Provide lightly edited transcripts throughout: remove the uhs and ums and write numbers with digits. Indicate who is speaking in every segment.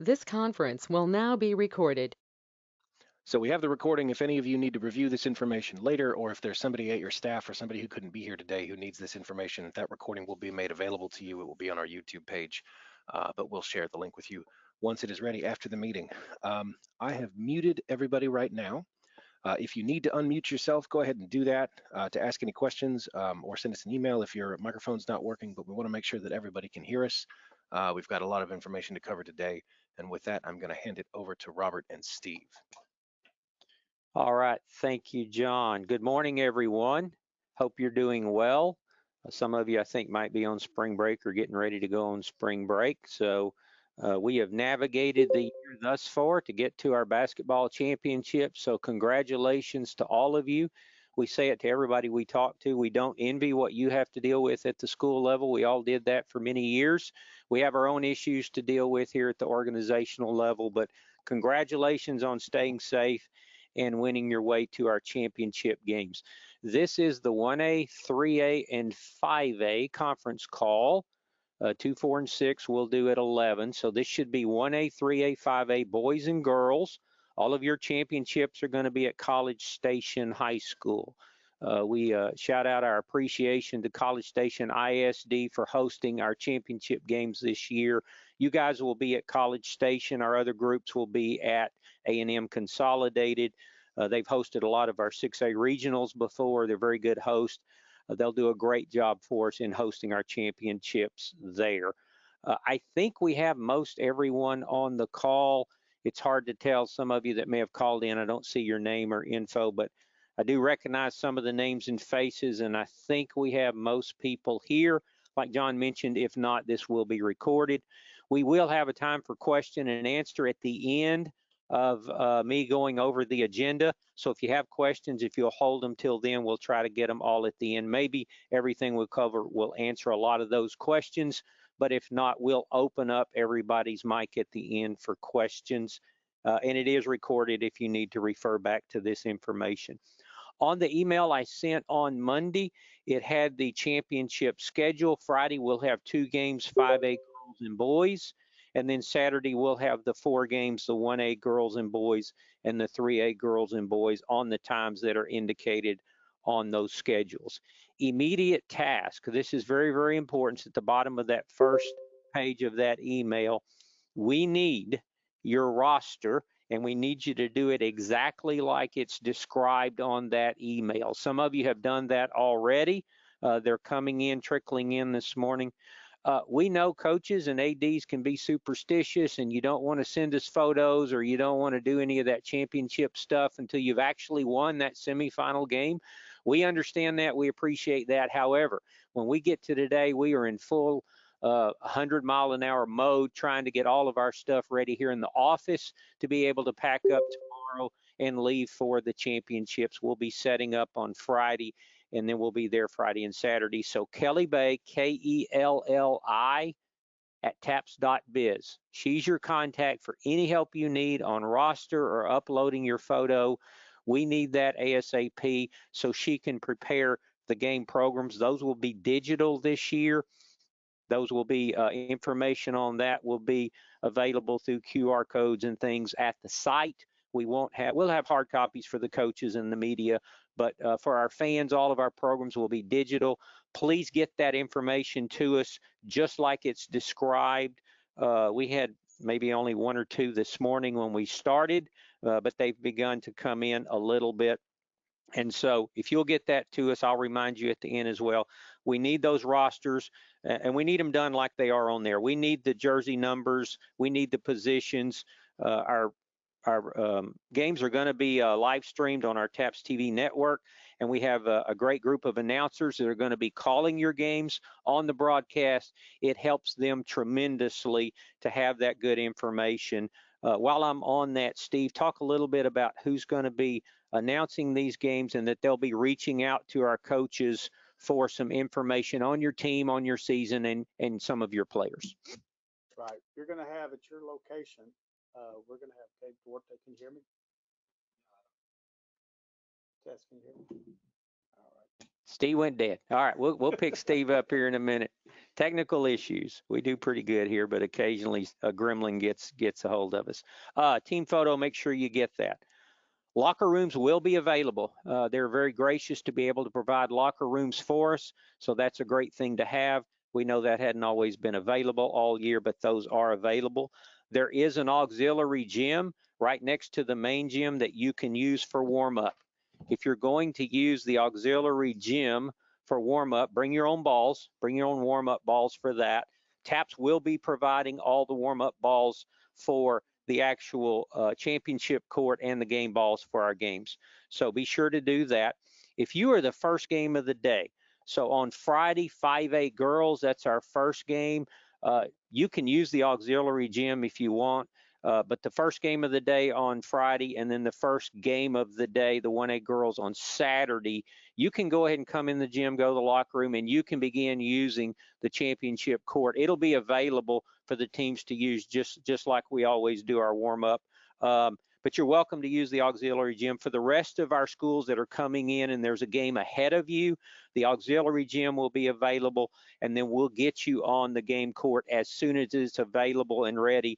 Speaker 1: This conference will now be recorded.
Speaker 2: So we have the recording if any of you need to review this information later, or if there's somebody at your staff or somebody who couldn't be here today who needs this information, that recording will be made available to you. It will be on our YouTube page, but we'll share the link with you once it is ready after the meeting. I have muted everybody right now. If you need to unmute yourself, go ahead and do that to ask any questions or send us an email if your microphone's not working, but we want to make sure that everybody can hear us. We've got a lot of information to cover today. And with that, I'm going to hand it over to Robert and Steve.
Speaker 3: All right. Thank you, John. Good morning, everyone. Hope you're doing well. Some of you, I think, might be on spring break or getting ready to go on spring break. So we have navigated the year thus far to get to our basketball championship. So congratulations to all of you. We say it to everybody we talk to. We don't envy what you have to deal with at the school level. We all did that for many years. We have our own issues to deal with here at the organizational level, but congratulations on staying safe and winning your way to our championship games. This is the 1A, 3A, and 5A conference call. 2, 4, and 6 we'll do at 11. So this should be 1A, 3A, 5A, boys and girls. All of your championships are going to be at College Station High School. We shout out our appreciation to College Station ISD for hosting our championship games this year. You guys will be at College Station. Our other groups will be at A&M Consolidated. They've hosted a lot of our 6A regionals before. They're very good hosts. They'll do a great job for us in hosting our championships there. I think we have most everyone on the call. It's hard to tell. Some of you that may have called in, I don't see your name or info, but I do recognize some of the names and faces, and I think we have most people here. Like John mentioned, if not, this will be recorded. We will have a time for question and answer at the end of me going over the agenda. So if you have questions, if you'll hold them till then, we'll try to get them all at the end. Maybe everything we'll cover will answer a lot of those questions, but if not, we'll open up everybody's mic at the end for questions. And it is recorded if you need to refer back to this information. On the email I sent on Monday, it had the championship schedule. Friday, we'll have 2 games, 5A girls and boys. And then Saturday, we'll have the 4 games, the 1A girls and boys and the 3A girls and boys on the times that are indicated on those schedules. Immediate task. This is very, very important. It's at the bottom of that first page of that email. We need your roster, and we need you to do it exactly like it's described on that email. Some of you have done that already. They're coming in, trickling in this morning. We know coaches and ADs can be superstitious, and you don't want to send us photos or you don't want to do any of that championship stuff until you've actually won that semifinal game. We understand that. We appreciate that. However, when we get to today, we are in full 100-mile-an-hour mode, trying to get all of our stuff ready here in the office to be able to pack up tomorrow and leave for the championships. We'll be setting up on Friday, and then we'll be there Friday and Saturday. So Kelly Bay, Kelli at taps.biz. She's your contact for any help you need on roster or uploading your photo. We need that ASAP so she can prepare the game programs. Those will be digital this year. Those will be information on that will be available through QR codes and things at the site. We'll have hard copies for the coaches and the media, but for our fans, all of our programs will be digital. Please get that information to us just like it's described. We had maybe only 1 or 2 this morning when we started, but they've begun to come in a little bit. And so if you'll get that to us, I'll remind you at the end as well. We need those rosters, and we need them done like they are on there. We need the jersey numbers. We need the positions. Our games are going to be live streamed on our TAPS TV network, and we have a great group of announcers that are going to be calling your games on the broadcast. It helps them tremendously to have that good information. While I'm on that, Steve, talk a little bit about who's going to be announcing these games and that they'll be reaching out to our coaches for some information on your team, on your season, and some of your players.
Speaker 4: Right. You're going to have at your location, we're going to have Kate Duarte. Can you hear me? Tess, can you hear me? All right.
Speaker 3: Steve went dead. All right, we'll pick Steve up here in a minute. Technical issues. We do pretty good here, but occasionally a gremlin gets a hold of us. Team photo, make sure you get that. Locker rooms will be available. They're very gracious to be able to provide locker rooms for us, so that's a great thing to have. We know that hadn't always been available all year, but those are available. There is an auxiliary gym right next to the main gym that you can use for warm-up. If you're going to use the auxiliary gym for warm-up, bring your own balls, bring your own warm-up balls for that. TAPS will be providing all the warm-up balls for the actual championship court and the game balls for our games. So be sure to do that. If you are the first game of the day, so on Friday, 5A girls, that's our first game. You can use the auxiliary gym if you want, but the first game of the day on Friday and then the first game of the day, the 1A girls on Saturday, you can go ahead and come in the gym, go to the locker room, and you can begin using the championship court. It'll be available for the teams to use just like we always do our warm-up. But you're welcome to use the auxiliary gym. For the rest of our schools that are coming in and there's a game ahead of you, the auxiliary gym will be available, and then we'll get you on the game court as soon as it's available and ready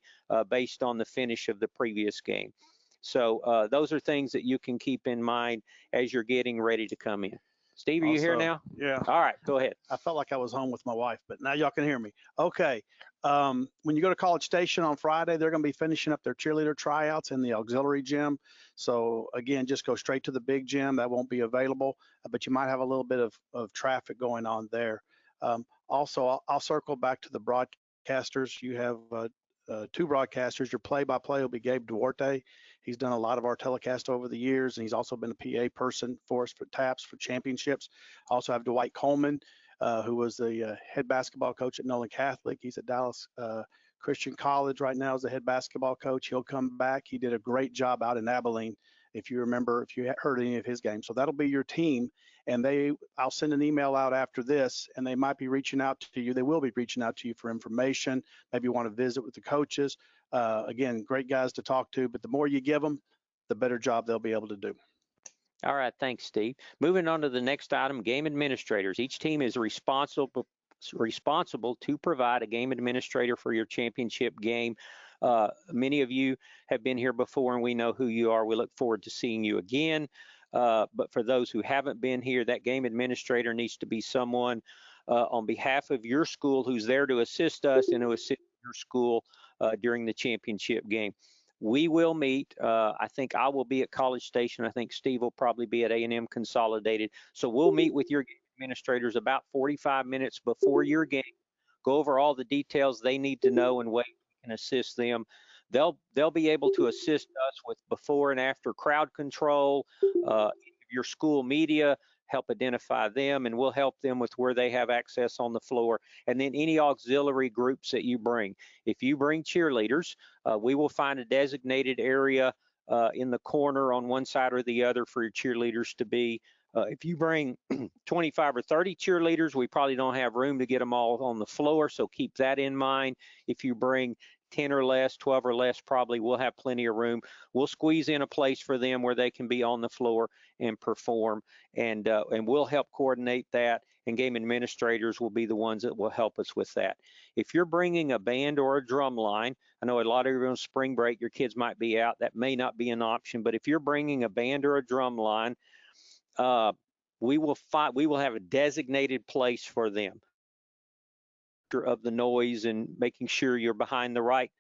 Speaker 3: based on the finish of the previous game. So those are things that you can keep in mind as you're getting ready to come in. Steve, are you here now?
Speaker 4: Yeah.
Speaker 3: All right, go ahead.
Speaker 4: I felt like I was home with my wife, but now y'all can hear me. Okay. When you go to College Station on Friday, they're going to be finishing up their cheerleader tryouts in the auxiliary gym. So again, just go straight to the big gym. That won't be available, but you might have a little bit of traffic going on there. Also, I'll circle back to the broadcasters. You have two broadcasters. Your play-by-play will be Gabe Duarte. He's done a lot of our telecast over the years, and he's also been a PA person for us for TAPS for championships. I also have Dwight Coleman, who was the head basketball coach at Nolan Catholic. He's at Dallas Christian College right now as the head basketball coach. He'll come back. He did a great job out in Abilene, if you remember, if you heard any of his games. So that'll be your team. And I'll send an email out after this, and they might be reaching out to you. They will be reaching out to you for information. Maybe you want to visit with the coaches. Again, great guys to talk to, but the more you give them, the better job they'll be able to do.
Speaker 3: All right, thanks, Steve. Moving on to the next item, game administrators. Each team is responsible to provide a game administrator for your championship game. Many of you have been here before, and we know who you are. We look forward to seeing you again. But for those who haven't been here, that game administrator needs to be someone on behalf of your school who's there to assist us and to assist your school during the championship game. We will meet. I think I will be at College Station. I think Steve will probably be at A&M Consolidated. So we'll meet with your game administrators about 45 minutes before your game, go over all the details they need to know and ways we can assist them. They'll be able to assist us with before and after crowd control, your school media, help identify them, and we'll help them with where they have access on the floor. And then any auxiliary groups that you bring. If you bring cheerleaders, we will find a designated area in the corner on one side or the other for your cheerleaders to be. If you bring 25 or 30 cheerleaders, we probably don't have room to get them all on the floor, so keep that in mind. If you bring 10 or less, 12 or less, probably we'll have plenty of room. We'll squeeze in a place for them where they can be on the floor and perform, and we'll help coordinate that, and game administrators will be the ones that will help us with that. If you're bringing a band or a drum line, I know a lot of you are on spring break, your kids might be out, that may not be an option, but if you're bringing a band or a drum line, we will have a designated place for them of the noise and making sure you're behind the right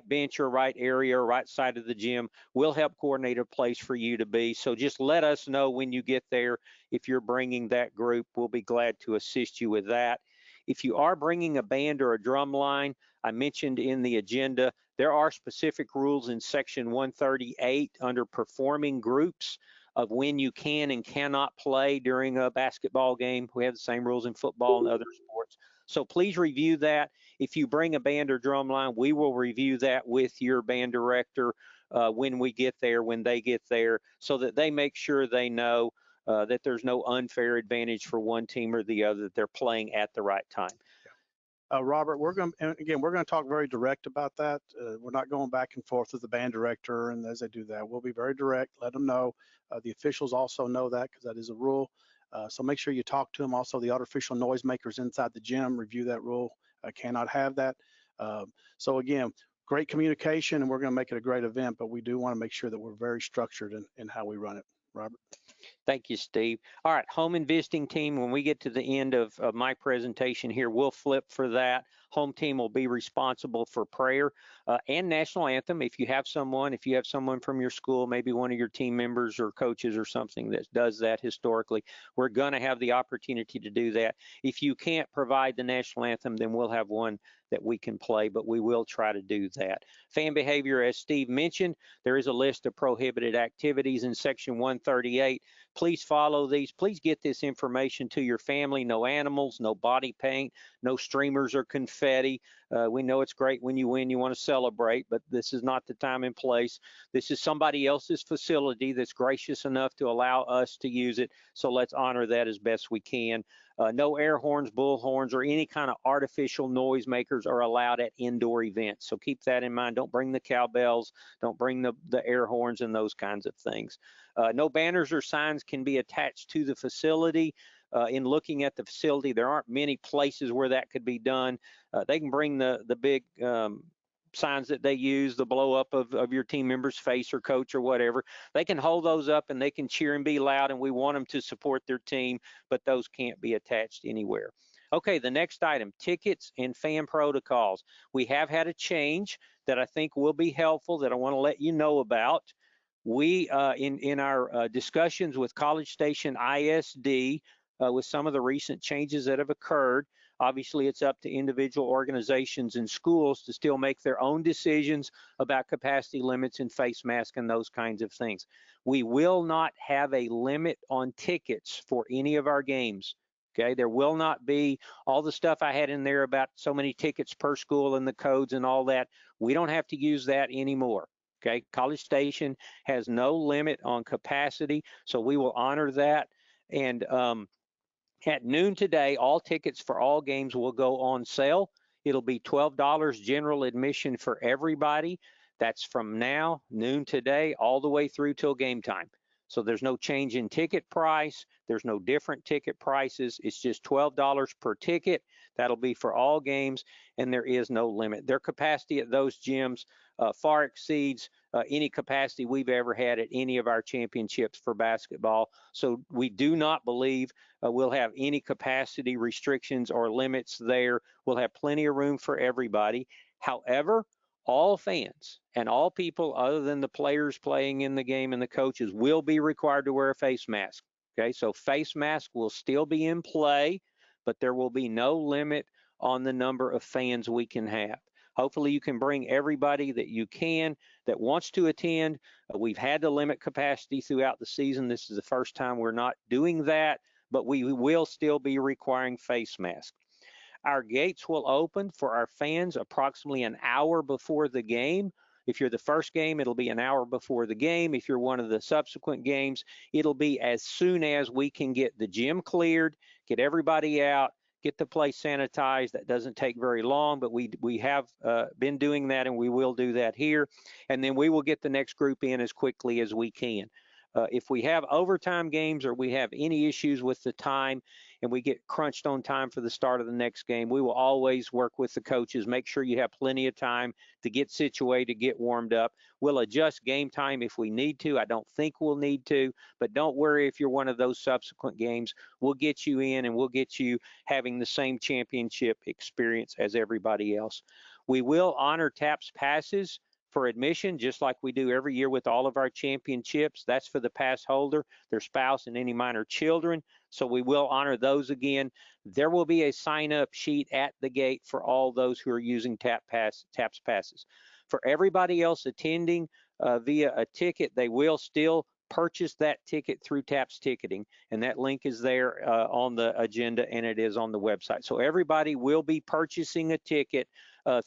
Speaker 3: bench or right area or right side of the gym. We'll help coordinate a place for you to be. So just let us know when you get there. If you're bringing that group, we'll be glad to assist you with that. If you are bringing a band or a drum line, I mentioned in the agenda, there are specific rules in section 138 under performing groups of when you can and cannot play during a basketball game. We have the same rules in football and other sports. So please review that. If you bring a band or drum line, we will review that with your band director when we get there, when they get there, so that they make sure they know that there's no unfair advantage for one team or the other, that they're playing at the right time.
Speaker 4: Robert, we're going to talk very direct about that. We're not going back and forth with the band director, and as they do that, we'll be very direct, let them know. The officials also know that because that is a rule. So make sure you talk to them. Also, the artificial noisemakers inside the gym, review that rule. Cannot have that. So again, great communication, and we're going to make it a great event, but we do want to make sure that we're very structured in how we run it. Robert?
Speaker 3: Thank you, Steve. All right, home and visiting team, when we get to the end of my presentation here, we'll flip for that. Home team will be responsible for prayer and national anthem. If you have someone from your school, maybe one of your team members or coaches or something that does that historically, we're going to have the opportunity to do that. If you can't provide the national anthem, then we'll have one that we can play, but we will try to do that. Fan behavior, as Steve mentioned, there is a list of prohibited activities in section 138. Please follow these. Please get this information to your family. No animals, no body paint, no streamers or confetti. We know it's great when you win, you want to celebrate, but this is not the time and place. This is somebody else's facility that's gracious enough to allow us to use it, so let's honor that as best we can. No air horns, bull horns, or any kind of artificial noise makers are allowed at indoor events. So keep that in mind. Don't bring the cowbells, don't bring the air horns and those kinds of things. No banners or signs can be attached to the facility. In looking at the facility, there aren't many places where that could be done. They can bring the big signs that they use, the blow up of your team member's face or coach or whatever. They can hold those up and they can cheer and be loud, and we want them to support their team, but those can't be attached anywhere. Okay, the next item, tickets and fan protocols. We have had a change that I think will be helpful that I want to let you know about. We, in our discussions with College Station ISD, with some of the recent changes that have occurred, obviously it's up to individual organizations and schools to still make their own decisions about capacity limits and face mask and those kinds of things. We will not have a limit on tickets for any of our games. Okay, there will not be all the stuff I had in there about so many tickets per school and the codes and all that. We don't have to use that anymore. Okay, College Station has no limit on capacity, so we will honor that. And at noon today, all tickets for all games will go on sale. It'll be $12 general admission for everybody. That's from now, noon today, all the way through till game time. So there's no change in ticket price. There's no different ticket prices. It's just $12 per ticket. That'll be for all games, and there is no limit. Their capacity at those gyms far exceeds any capacity we've ever had at any of our championships for basketball. So we do not believe we'll have any capacity restrictions or limits there. We'll have plenty of room for everybody. However, all fans and all people other than the players playing in the game and the coaches will be required to wear a face mask. Okay, so face mask will still be in play, but there will be no limit on the number of fans we can have. Hopefully you can bring everybody that you can that wants to attend. We've had to limit capacity throughout the season. This is the first time we're not doing that, but we will still be requiring face masks. Our gates will open for our fans approximately an hour before the game. If you're the first game, it'll be an hour before the game. If you're one of the subsequent games, it'll be as soon as we can get the gym cleared, get everybody out, get the place sanitized. That doesn't take very long, but we have been doing that, and we will do that here. And then we will get the next group in as quickly as we can. If we have overtime games or we have any issues with the time and we get crunched on time for the start of the next game, we will always work with the coaches, make sure you have plenty of time to get situated, get warmed up. We'll adjust game time if we need to. I don't think we'll need to, but don't worry if you're one of those subsequent games. We'll get you in and we'll get you having the same championship experience as everybody else. We will honor TAPS passes for admission, just like we do every year with all of our championships. That's for the pass holder, their spouse, and any minor children. So we will honor those again. There will be a sign-up sheet at the gate for all those who are using TAPS passes. For everybody else attending via a ticket, they will still purchase that ticket through TAPS ticketing, and that link is there on the agenda, and it is on the website. So everybody will be purchasing a ticket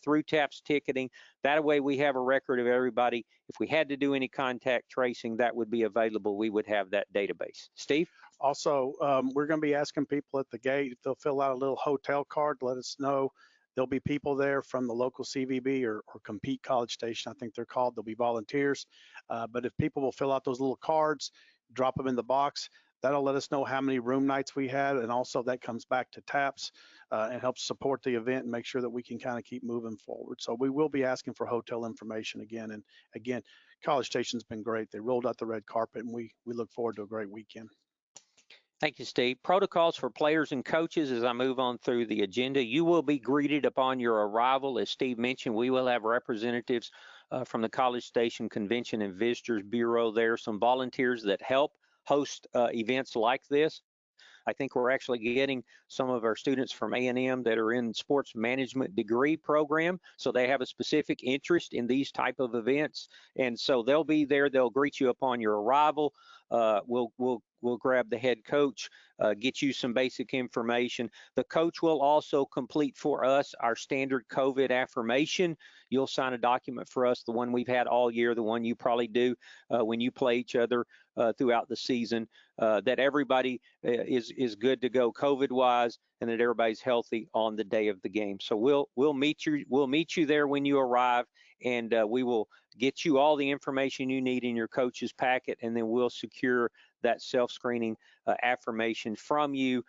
Speaker 3: through TAPS ticketing. That way we have a record of everybody. If we had to do any contact tracing, that would be available. We would have that database. Steve?
Speaker 4: Also, we're going to be asking people at the gate if they'll fill out a little hotel card, let us know. There'll be people there from the local CVB or Compete College Station, I think they're called. There'll be volunteers. But if people will fill out those little cards, drop them in the box, That'll let us know how many room nights we had, and also that comes back to TAPS and helps support the event and make sure that we can kind of keep moving forward. So we will be asking for hotel information again. And again, College Station's been great. They rolled out the red carpet, and we look forward to a great weekend.
Speaker 3: Thank you, Steve. Protocols for players and coaches as I move on through the agenda. You will be greeted upon your arrival. As Steve mentioned, we will have representatives from the College Station Convention and Visitors Bureau there, some volunteers that help host events like this. I think we're actually getting some of our students from A&M that are in sports management degree program, so they have a specific interest in these type of events, and so they'll be there. They'll greet you upon your arrival. We'll grab the head coach, get you some basic information. The coach will also complete for us our standard COVID affirmation. You'll sign a document for us, the one we've had all year, the one you probably do when you play each other throughout the season, that everybody is good to go COVID-wise, and that everybody's healthy on the day of the game. So we'll meet you there when you arrive, and we will get you all the information you need in your coach's packet, and then we'll secure that self-screening affirmation from you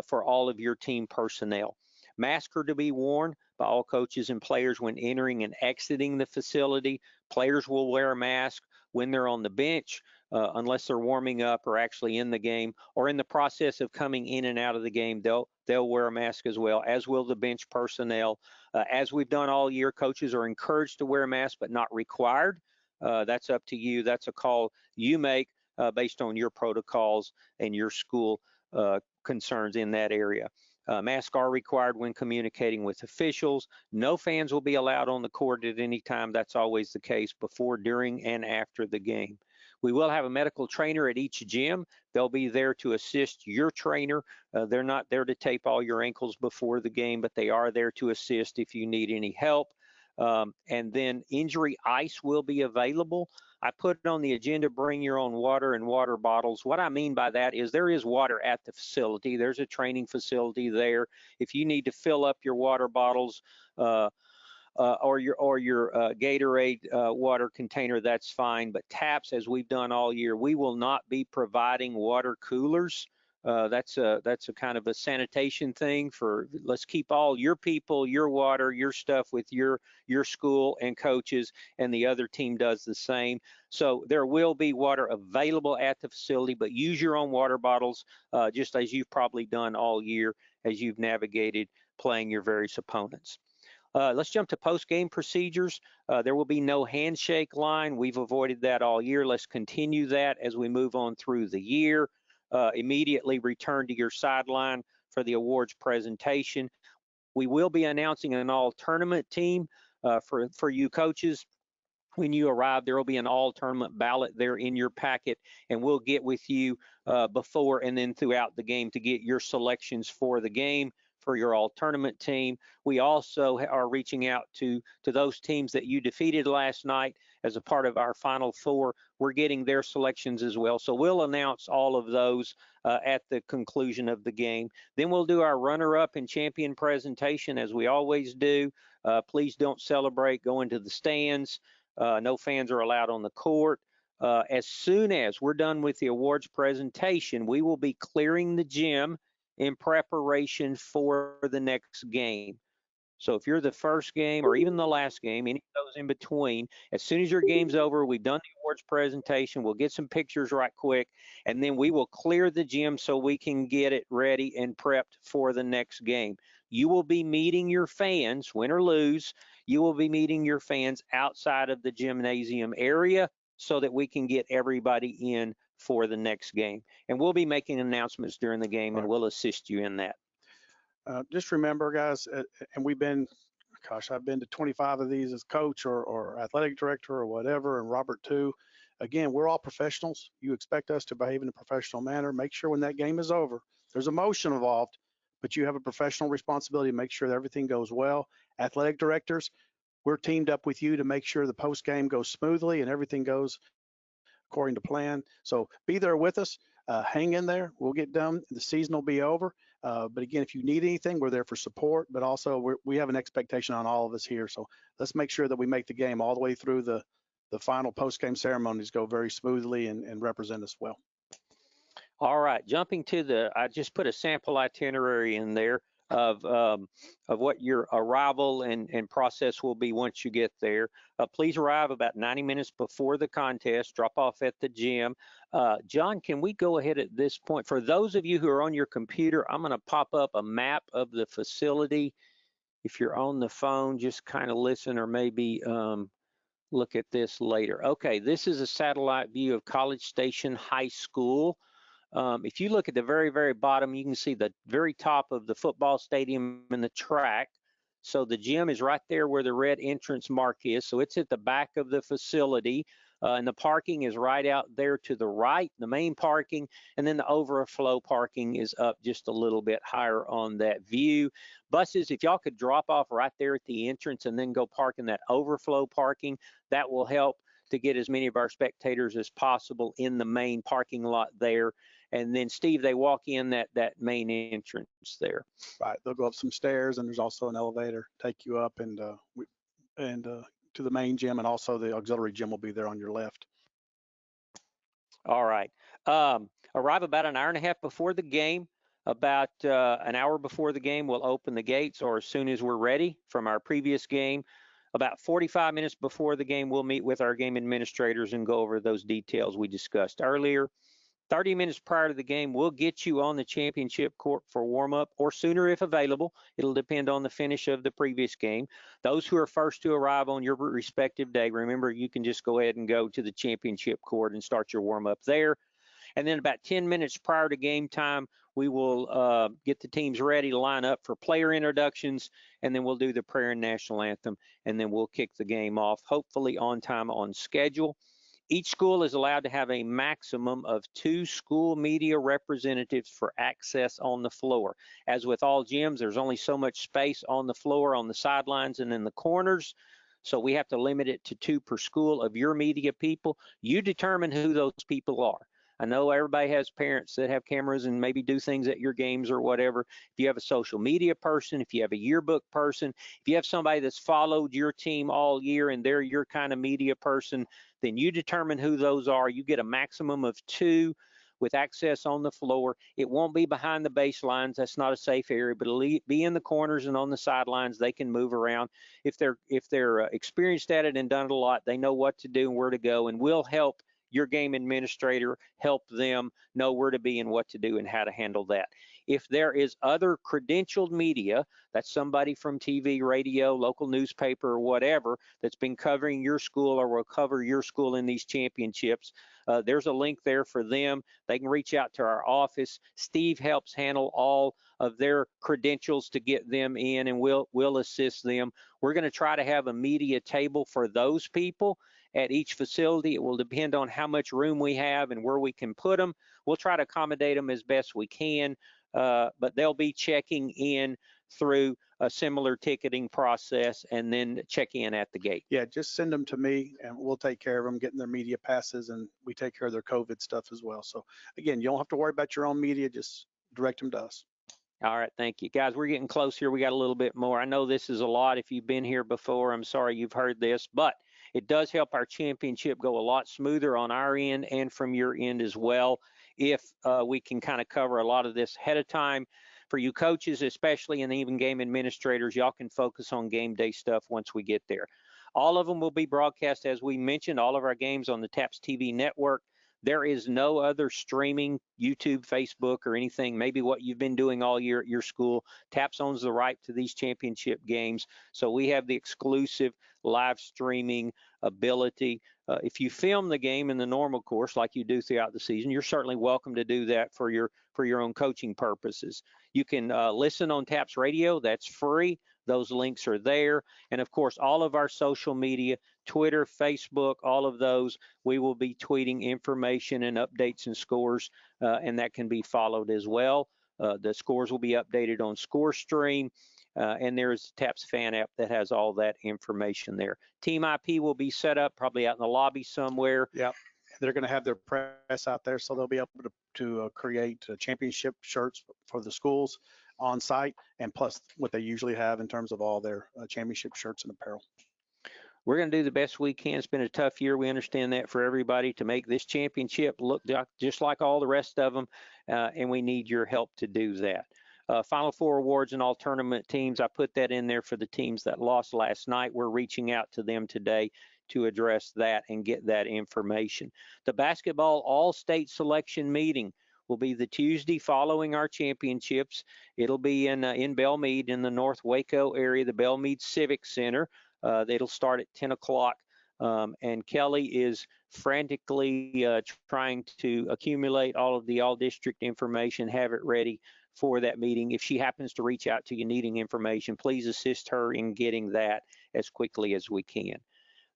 Speaker 3: for all of your team personnel. Masks are to be worn by all coaches and players when entering and exiting the facility. Players will wear a mask when they're on the bench, unless they're warming up or actually in the game, or in the process of coming in and out of the game, they'll wear a mask as well, as will the bench personnel. As we've done all year, coaches are encouraged to wear a mask, but not required. That's up to you. That's a call you make based on your protocols and your school concerns in that area. Masks are required when communicating with officials. No fans will be allowed on the court at any time. That's always the case before, during, and after the game. We will have a medical trainer at each gym. They'll be there to assist your trainer. They're not there to tape all your ankles before the game, but they are there to assist if you need any help. And then injury ice will be available. I put it on the agenda, bring your own water and water bottles. What I mean by that is there is water at the facility. There's a training facility there. If you need to fill up your water bottles or your Gatorade water container, that's fine. But TAPS, as we've done all year, we will not be providing water coolers. That's a kind of a sanitation thing for, let's keep all your people, your water, your stuff with your school and coaches, and the other team does the same. So there will be water available at the facility, but use your own water bottles, just as you've probably done all year as you've navigated playing your various opponents. Let's jump to post-game procedures. There will be no handshake line. We've avoided that all year. Let's continue that as we move on through the year. Immediately return to your sideline for the awards presentation. We will be announcing an all-tournament team for you coaches. When you arrive, there will be an all-tournament ballot there in your packet, and we'll get with you before and then throughout the game to get your selections for the game for your all-tournament team. We also are reaching out to those teams that you defeated last night as a part of our Final Four. We're getting their selections as well. So we'll announce all of those at the conclusion of the game. Then we'll do our runner-up and champion presentation as we always do. Please don't celebrate. Go into the stands. No fans are allowed on the court. As soon as we're done with the awards presentation, we will be clearing the gym in preparation for the next game. So if you're the first game or even the last game, any of those in between, as soon as your game's over, we've done the awards presentation, we'll get some pictures right quick, and then we will clear the gym so we can get it ready and prepped for the next game. You will be meeting your fans, win or lose, you will be meeting your fans outside of the gymnasium area so that we can get everybody in for the next game. And we'll be making announcements during the game, and we'll assist you in that.
Speaker 4: Just remember, guys, and we've been, gosh, I've been to 25 of these as coach or athletic director or whatever, and Robert too. Again, we're all professionals. You expect us to behave in a professional manner. Make sure when that game is over, there's emotion involved, but you have a professional responsibility to make sure that everything goes well. Athletic directors, we're teamed up with you to make sure the post game goes smoothly and everything goes according to plan. So be there with us. Hang in there. We'll get done. The season will be over. But again, if you need anything, we're there for support. But also, we have an expectation on all of us here. So let's make sure that we make the game all the way through the final post-game ceremonies go very smoothly and represent us well.
Speaker 3: All right, jumping to I just put a sample itinerary in there of what your arrival and process will be once you get there. Please arrive about 90 minutes before the contest, drop off at the gym. John, can we go ahead at this point? For those of you who are on your computer, I'm gonna pop up a map of the facility. If you're on the phone, just kind of listen or maybe look at this later. Okay, this is a satellite view of College Station High School. If you look at the very, very bottom, you can see the very top of the football stadium and the track. So the gym is right there where the red entrance mark is. So it's at the back of the facility. And the parking is right out there to the right, the main parking, and then the overflow parking is up just a little bit higher on that view. Buses, if y'all could drop off right there at the entrance and then go park in that overflow parking, that will help to get as many of our spectators as possible in the main parking lot there. And then Steve, they walk in that main entrance there.
Speaker 4: Right, they'll go up some stairs, and there's also an elevator take you up and to the main gym, and also the auxiliary gym will be there on your left.
Speaker 3: All right. Arrive about an hour and a half before the game. About an hour before the game, we'll open the gates, or as soon as we're ready from our previous game. About 45 minutes before the game, we'll meet with our game administrators and go over those details we discussed earlier. 30 minutes prior to the game, we'll get you on the championship court for warm-up, or sooner if available. It'll depend on the finish of the previous game. Those who are first to arrive on your respective day, remember, you can just go ahead and go to the championship court and start your warm-up there. And then about 10 minutes prior to game time, we will get the teams ready to line up for player introductions, and then we'll do the prayer and national anthem, and then we'll kick the game off, hopefully on time, on schedule. Each school is allowed to have a maximum of 2 school media representatives for access on the floor. As with all gyms, there's only so much space on the floor, on the sidelines, and in the corners. So we have to limit it to 2 per school of your media people. You determine who those people are. I know everybody has parents that have cameras and maybe do things at your games or whatever. If you have a social media person, if you have a yearbook person, if you have somebody that's followed your team all year and they're your kind of media person, then you determine who those are. You get a maximum of 2 with access on the floor. It won't be behind the baselines. That's not a safe area, but it'll be in the corners and on the sidelines. They can move around. If they're experienced at it and done it a lot, they know what to do and where to go, and we'll help your game administrator help them know where to be and what to do and how to handle that. If there is other credentialed media, that's somebody from TV, radio, local newspaper, or whatever that's been covering your school or will cover your school in these championships, there's a link there for them. They can reach out to our office. Steve helps handle all of their credentials to get them in, and we'll assist them. We're going to try to have a media table for those people at each facility. It will depend on how much room we have and where we can put them. We'll try to accommodate them as best we can, but they'll be checking in through a similar ticketing process and then check in at the gate.
Speaker 4: Yeah, just send them to me and we'll take care of them getting their media passes, and we take care of their COVID stuff as well. So again, you don't have to worry about your own media, just direct them to us.
Speaker 3: All right, thank you. Guys, we're getting close here. We got a little bit more. I know this is a lot. If you've been here before, I'm sorry you've heard this, but it does help our championship go a lot smoother on our end and from your end as well, if we can kind of cover a lot of this ahead of time. For you coaches especially, and even game administrators, y'all can focus on game day stuff once we get there. All of them will be broadcast, as we mentioned, all of our games on the TAPS TV network. There is no other streaming, YouTube, Facebook, or anything, maybe what you've been doing all year at your school. TAPS owns the right to these championship games, so we have the exclusive live streaming ability. If you film the game in the normal course like you do throughout the season, you're certainly welcome to do that for your own coaching purposes. You can listen on TAPS Radio. That's free. Those links are there. And of course, all of our social media, Twitter, Facebook, all of those, we will be tweeting information and updates and scores, and that can be followed as well. The scores will be updated on ScoreStream, and there's TAPS fan app that has all that information there. Team IP will be set up probably out in the lobby somewhere.
Speaker 4: Yep. They're going to have their press out there, so they'll be able to create championship shirts for the schools on site, and plus what they usually have in terms of all their championship shirts and apparel.
Speaker 3: we're going to do the best we can. It's been a tough year. We understand that for everybody to make this championship look just like all the rest of them, and we need your help to do that. Final Four awards and all tournament teams, I put that in there for the teams that lost last night. We're reaching out to them today to address that and get that information. The basketball all-state selection meeting will be the Tuesday following our championships. It'll be in Belmead in the North Waco area, the Belmead Civic Center. It'll start at 10 o'clock. And Kelly is frantically trying to accumulate all of the all-district information, have it ready for that meeting. If she happens to reach out to you needing information, please assist her in getting that as quickly as we can.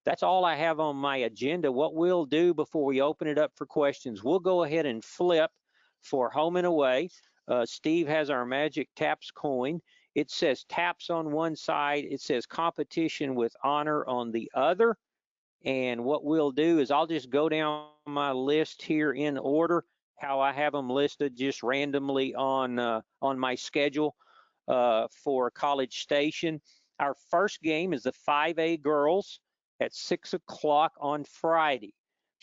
Speaker 3: That's all I have on my agenda. What we'll do before we open it up for questions, we'll go ahead and flip for home and away. Steve has our magic taps coin. It says taps on one side. It says competition with honor on the other. And what we'll do is I'll just go down my list here in order, how I have them listed just randomly on my schedule for College Station. Our first game is the 5A girls at 6 o'clock on Friday.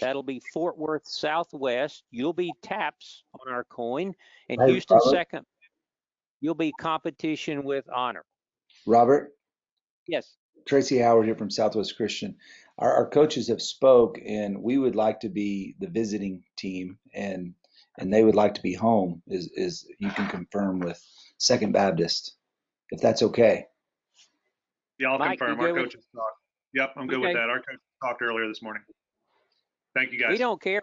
Speaker 3: That'll be Fort Worth Southwest. You'll be taps on our coin. And
Speaker 5: Hey,
Speaker 3: Houston
Speaker 5: Robert.
Speaker 3: second, you'll be competition with honor.
Speaker 5: Robert,
Speaker 3: Yes.
Speaker 5: Tracy Howard here from Southwest Christian. Our coaches have spoke, and we would like to be the visiting team, and they would like to be home. Is you can confirm with Second Baptist, if that's okay.
Speaker 6: Yeah, I'll
Speaker 3: Mike,
Speaker 6: confirm.
Speaker 3: you
Speaker 6: Our
Speaker 3: good
Speaker 6: coaches talked. Yep, I'm good with
Speaker 3: Okay.
Speaker 6: that. Our coach talked earlier this morning. Thank you, guys.
Speaker 3: We don't care.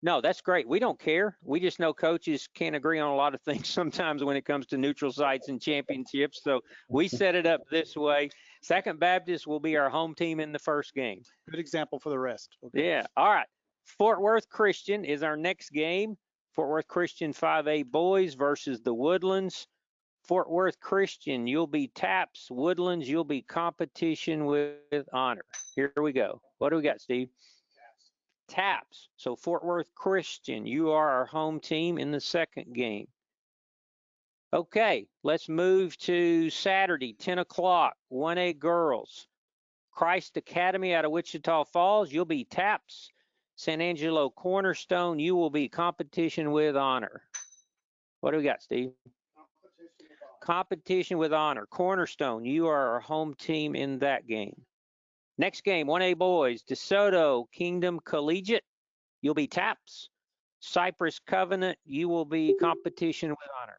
Speaker 3: No, that's great. We don't care. We just know coaches can't agree on a lot of things sometimes when it comes to neutral sites and championships. So we set it up this way. Second Baptist will be our home team in the first game.
Speaker 4: Good example for the rest. Okay.
Speaker 3: Yeah. All right. Fort Worth Christian is our next game. Fort Worth Christian 5A boys versus the Woodlands. Fort Worth Christian, you'll be taps. Woodlands, you'll be competition with honor. Here we go. What do we got, Steve? Taps. So Fort Worth Christian, you are our home team in the second game. Okay, let's move to Saturday, 10 o'clock, 1A girls. Christ Academy out of Wichita Falls, you'll be taps. San Angelo Cornerstone, you will be competition with honor. What do we got, Steve? Competition with honor. Cornerstone, you are our home team in that game. Next game, 1A boys, DeSoto Kingdom Collegiate, you'll be taps. Cypress Covenant, you will be competition with honor.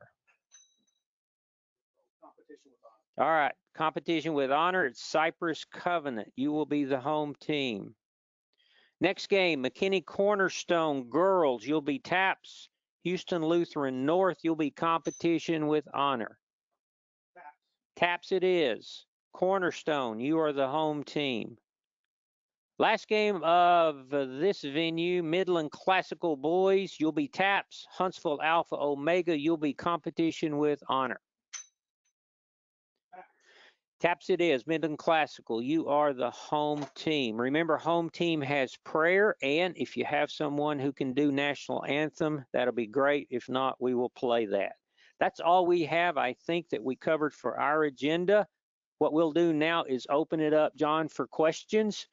Speaker 3: All right, competition with honor, it's Cypress Covenant. You will be the home team. Next game, McKinney Cornerstone girls, you'll be taps. Houston Lutheran North, you'll be competition with honor. Taps it is. Cornerstone, you are the home team. Last game of this venue, Midland Classical boys, you'll be taps. Huntsville Alpha Omega, you'll be competition with honor. Taps it is, Midland Classical, you are the home team. Remember, home team has prayer, and if you have someone who can do national anthem, that'll be great. If not, we will play that. That's all we have, I think, that we covered for our agenda. What we'll do now is open it up, John, for questions.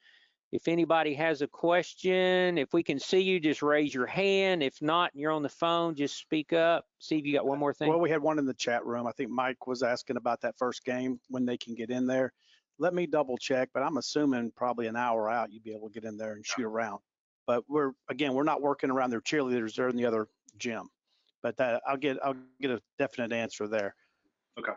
Speaker 3: If anybody has a question, if we can see you, just raise your hand. If not, and you're on the phone, just speak up. See if you got one more thing.
Speaker 4: Well, we had one in the chat room. I think Mike was asking about that first game, when they can get in there. Let me double check, but I'm assuming probably an hour out, you'd be able to get in there and shoot around. But we're not working around their cheerleaders. They're in the other gym. But I'll get a definite answer there.
Speaker 6: Okay.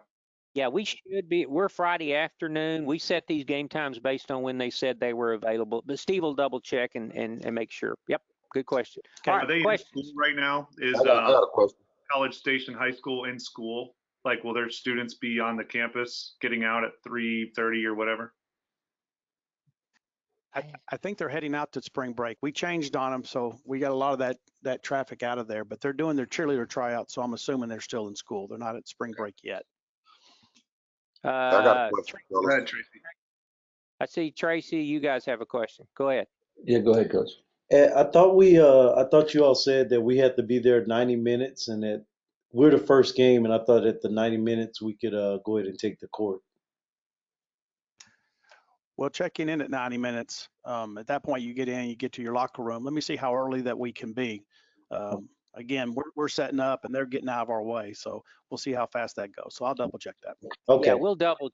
Speaker 3: Yeah, we should be. We're Friday afternoon. We set these game times based on when they said they were available. But Steve will double check and make sure. Yep, good question.
Speaker 4: Okay.
Speaker 3: All
Speaker 6: Are they
Speaker 3: right,
Speaker 6: in school right now? Is
Speaker 7: I got a question.
Speaker 6: College Station High School in school? Like, will their students be on the campus getting out at 3:30 or whatever?
Speaker 4: I think they're heading out to spring break. We changed on them, so we got a lot of that traffic out of there. But they're doing their cheerleader tryout, so I'm assuming they're still in school. They're not at spring break yet.
Speaker 7: I got a question.
Speaker 6: Go
Speaker 7: fellas.
Speaker 6: ahead, Tracy.
Speaker 3: I see Tracy, you guys have a question. Go ahead.
Speaker 5: Yeah, go ahead, Coach.
Speaker 8: I thought you all said that we had to be there 90 minutes and that we're the first game, and I thought at the 90 minutes we could go ahead and take the court.
Speaker 4: Well, checking in at 90 minutes. At that point, you get in, you get to your locker room. Let me see how early that we can be. Again, we're setting up and they're getting out of our way. So we'll see how fast that goes. So I'll double check that.
Speaker 8: Okay.
Speaker 3: Yeah, we'll double.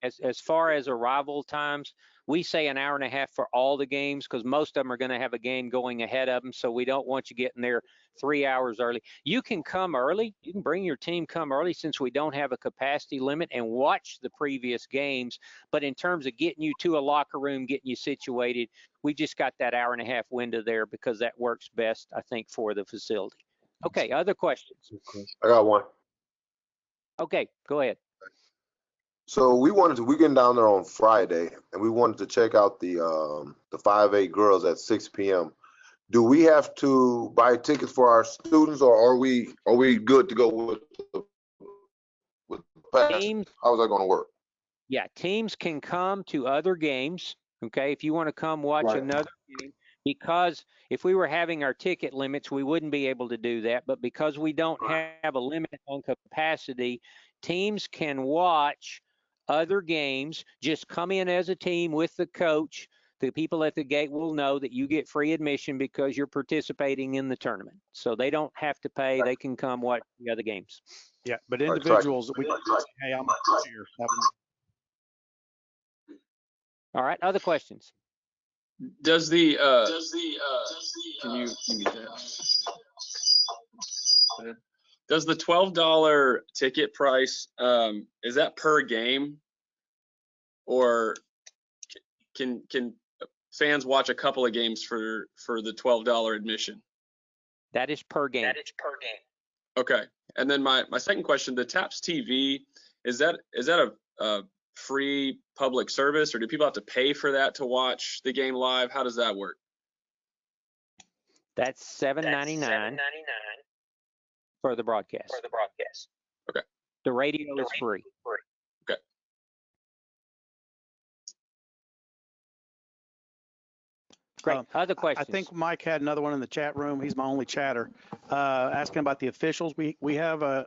Speaker 3: As far as arrival times, we say an hour and a half for all the games because most of them are going to have a game going ahead of them. So we don't want you getting there 3 hours early. You can come early. You can bring your team, come early since we don't have a capacity limit and watch the previous games. But in terms of getting you to a locker room, getting you situated, we just got that hour and a half window there because that works best, I think, for the facility. Okay, other questions?
Speaker 7: I got one.
Speaker 3: Okay, go ahead.
Speaker 7: So we getting down there on Friday, and we wanted to check out the 5A girls at 6 p.m. Do we have to buy tickets for our students, or are we good to go with the pass?
Speaker 3: Teams,
Speaker 7: How is that going to work?
Speaker 3: yeah, teams can come to other games. Okay, if you want to come watch
Speaker 8: Right.
Speaker 3: another game, because if we were having our ticket limits, we wouldn't be able to do that. But because we don't have a limit on capacity, teams can watch other games. Just come in as a team with the coach. The people at the gate will know that you get free admission because you're participating in the tournament. So they don't have to pay. They can come watch the other games.
Speaker 4: Yeah, but
Speaker 7: Right,
Speaker 4: individuals, we can say, hey, I'm here.
Speaker 3: All right, other questions?
Speaker 9: Does the can you mute that? Does the $12 ticket price is that per game, or can fans watch a couple of games for the $12 admission?
Speaker 3: That is per game.
Speaker 9: Okay, and then my second question: the TAPS TV, is that a free public service, or do people have to pay for that to watch the game live? How does that work?
Speaker 3: That's $7.99 for the broadcast.
Speaker 9: Okay.
Speaker 3: The radio is free.
Speaker 9: Okay.
Speaker 3: Great. Other
Speaker 4: I
Speaker 3: questions?
Speaker 4: think Mike had another one in the chat room. He's my only chatter. Asking about the officials. We have a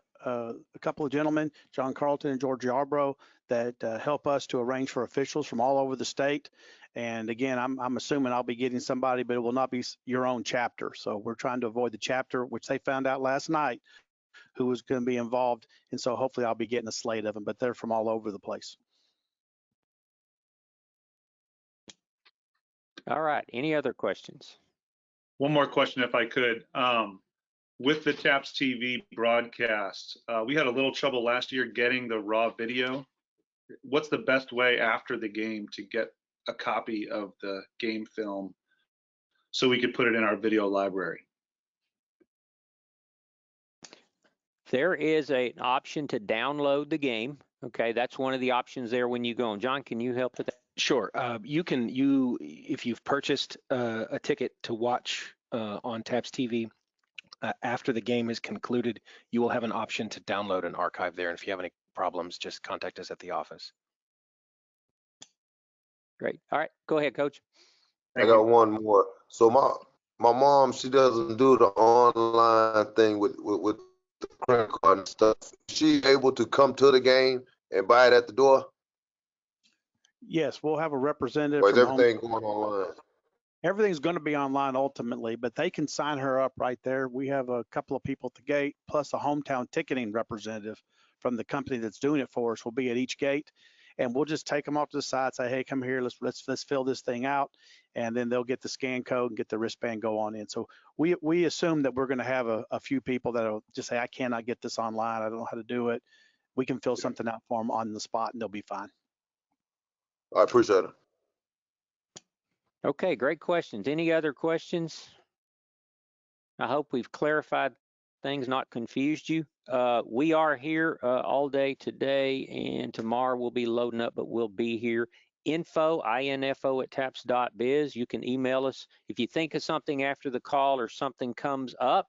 Speaker 4: couple of gentlemen, John Carlton and George Yarbrough, that help us to arrange for officials from all over the state. And again, I'm assuming I'll be getting somebody, but it will not be your own chapter. So we're trying to avoid the chapter, which they found out last night, who was going to be involved. And so hopefully I'll be getting a slate of them, but they're from all over the place.
Speaker 3: All right. Any other questions?
Speaker 6: One more question, if I could. With the TAPS TV broadcast, we had a little trouble last year getting the raw video. What's the best way after the game to get a copy of the game film so we could put it in our video library?
Speaker 3: There is an option to download the game. Okay, that's one of the options there when you go on. John, can you help with that?
Speaker 2: Sure. If you've purchased a ticket to watch on TAPS TV, after the game is concluded, you will have an option to download and archive there. And if you have any problems, just contact us at the office.
Speaker 3: Great. All right, go ahead, Coach.
Speaker 7: I got one more. So my mom, she doesn't do the online thing with the credit card and stuff. Is she able to come to the game and buy it at the door?
Speaker 4: Yes, we'll have a representative.
Speaker 7: Or is
Speaker 4: from home.
Speaker 7: everything going online?
Speaker 4: Everything's going to be online ultimately, but they can sign her up right there. We have a couple of people at the gate, plus a hometown ticketing representative from the company that's doing it for us will be at each gate, and we'll just take them off to the side, say, hey, come here, let's fill this thing out, and then they'll get the scan code and get the wristband, go on in. So we assume that we're going to have a few people that'll just say, I cannot get this online, I don't know how to do it. We can fill something out for them on the spot, and they'll be fine.
Speaker 7: I appreciate it.
Speaker 3: Okay, great questions. Any other questions? I hope we've clarified things, not confused you. We are here all day today, and tomorrow we'll be loading up, but we'll be here. Info at taps.biz. You can email us if you think of something after the call or something comes up.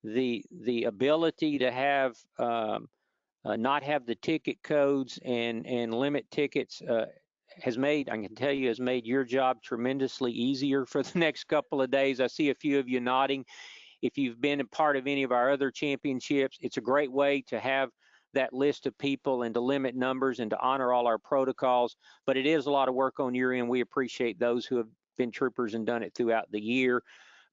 Speaker 3: The ability to have not have the ticket codes and limit tickets has made your job tremendously easier for the next couple of days. I see a few of you nodding. If you've been a part of any of our other championships, it's a great way to have that list of people and to limit numbers and to honor all our protocols. But it is a lot of work on your end. We appreciate those who have been troopers and done it throughout the year.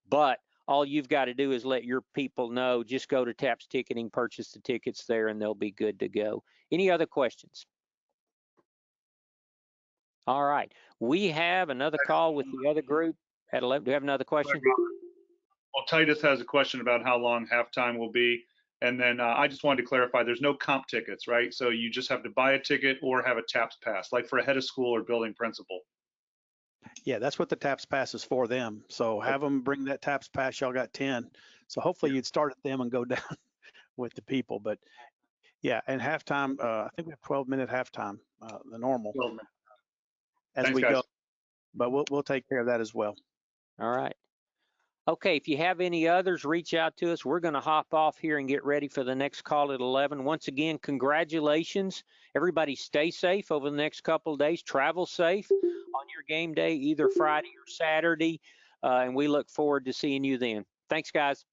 Speaker 3: But all you've got to do is let your people know. Just go to TAPS Ticketing, purchase the tickets there, and they'll be good to go. Any other questions? All right. We have another call with the other group at 11. Do you have another question?
Speaker 6: Well, Titus has a question about how long halftime will be. And then I just wanted to clarify, there's no comp tickets, right? So you just have to buy a ticket or have a TAPS pass, like for a head of school or building principal.
Speaker 4: Yeah, that's what the TAPS pass is for them. So have them bring that TAPS pass. Y'all got 10. So hopefully you'd start at them and go down with the people. But yeah, and halftime, I think we have 12-minute halftime, the normal
Speaker 6: 12 minutes.
Speaker 4: as
Speaker 6: Thanks,
Speaker 4: we
Speaker 6: guys.
Speaker 4: go. But we'll take care of that as well.
Speaker 3: All right. Okay, if you have any others, reach out to us. We're going to hop off here and get ready for the next call at 11. Once again, congratulations. Everybody stay safe over the next couple of days. Travel safe on your game day, either Friday or Saturday. And we look forward to seeing you then. Thanks, guys.